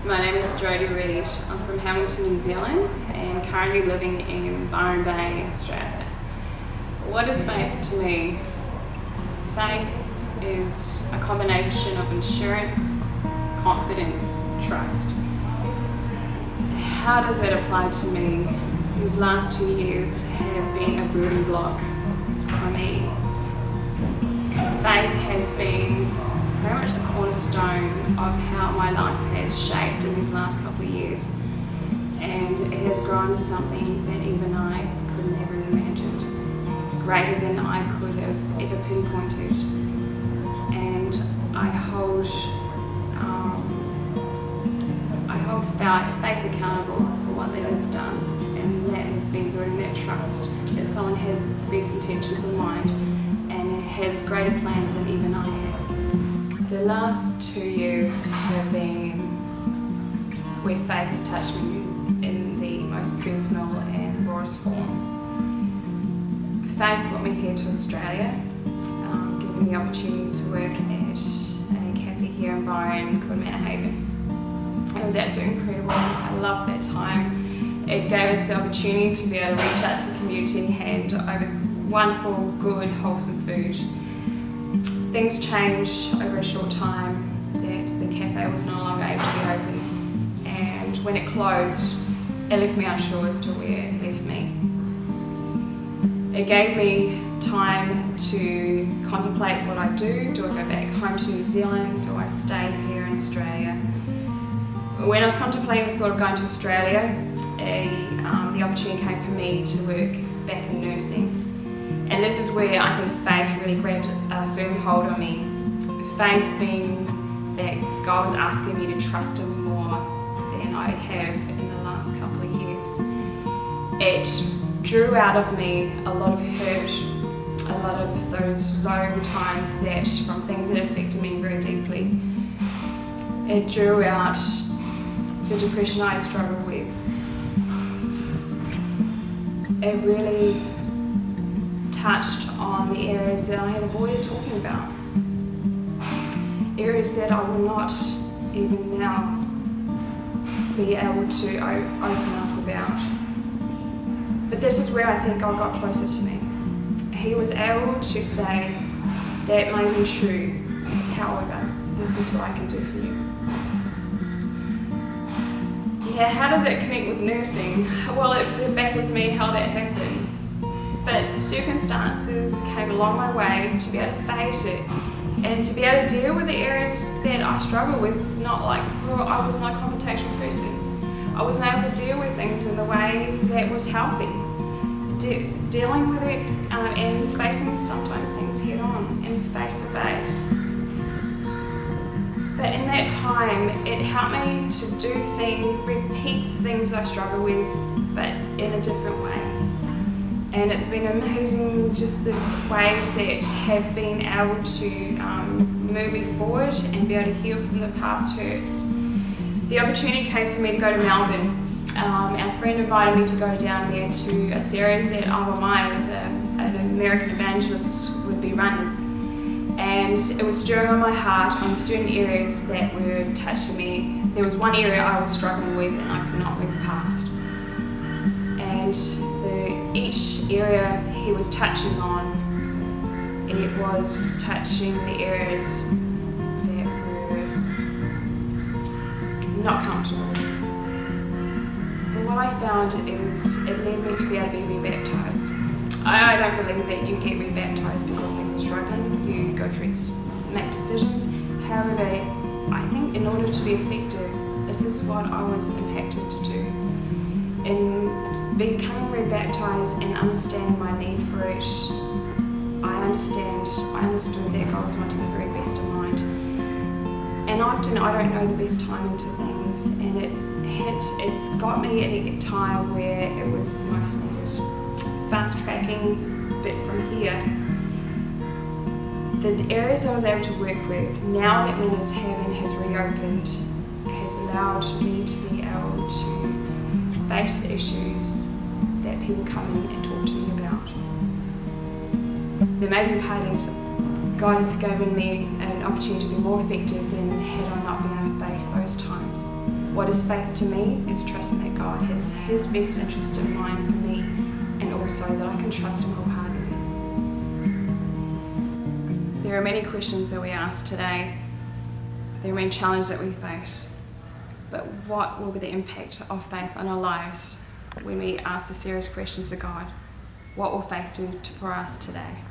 My name is Jodi Reid. I'm from Hamilton, New Zealand, and currently living in Byron Bay, Australia. What is faith to me? Faith is a combination of assurance, confidence, trust. How does that apply to me? These last 2 years have been a building block for me. Faith has been very much the cornerstone of how my life has shaped in these last couple of years, and it has grown to something that even I could never have imagined, greater than I could have ever pinpointed. And I hold faith accountable for what that has done, and that has been building that trust that someone has the best intentions in mind and has greater plans than even I have. The last 2 years have been where faith has touched me in the most personal and rawest form. Faith brought me here to Australia, giving me the opportunity to work at a cafe here in Byron called Veiw. It was absolutely incredible. I loved that time. It gave us the opportunity to be able to reach out to the community and hand over wonderful, good, wholesome food. Things changed over a short time, that the cafe was no longer able to be open, and when it closed, it left me unsure as to where it left me. It gave me time to contemplate what I do. Do I go back home to New Zealand? Do I stay here in Australia? When I was contemplating the thought of going to Australia, the opportunity came for me to work back in nursing. And this is where I think faith really grabbed a firm hold on me. Faith being that God was asking me to trust Him more than I have in the last couple of years. It drew out of me a lot of hurt, a lot of those low times that from things that affected me very deeply. It drew out the depression I struggled with. It really touched on the areas that I had avoided talking about. Areas that I will not even now be able to open up about. But this is where I think God got closer to me. He was able to say, that may be true, however, this is what I can do for you. Yeah, how does it connect with nursing? Well, it baffles me how that happened. But circumstances came along my way to be able to face it and to be able to deal with the areas that I struggle with. I was not a confrontational person. I wasn't able to deal with things in the way that was healthy. Dealing with it and facing sometimes things head on and face to face. But in that time, it helped me to repeat things I struggle with, but in a different way. And it's been amazing just the ways that have been able to move me forward and be able to heal from the past hurts. The opportunity came for me to go to Melbourne. Our friend invited me to go down there to a series that I as an American evangelist would be running. And it was stirring on my heart on certain areas that were touching me. There was one area I was struggling with and I could not move past. And each area he was touching on, it was touching the areas that were not comfortable. And what I found is it led me to be able to be rebaptised. I don't believe that you get rebaptised because things are struggling. You go through, make decisions. However, I think in order to be effective, this is what I was impacted to do. In becoming rebaptised and understanding my need for it, I understood that God was wanting the very best in mind. And often I don't know the best timing to things, and it got me at a time where it was the most needed. Fast tracking a bit from here, the areas I was able to work with, now that Men's Heaven has reopened, has allowed me to be able to face the issues that people come in and talk to me about. The amazing part is God has given me an opportunity to be more effective than had I not been able to face those times. What is faith to me is trusting that God has His best interest in mind for me, and also that I can trust Him wholeheartedly. There are many questions that we ask today. There are many challenges that we face. But what will be the impact of faith on our lives when we ask the serious questions to God? What will faith do for us today?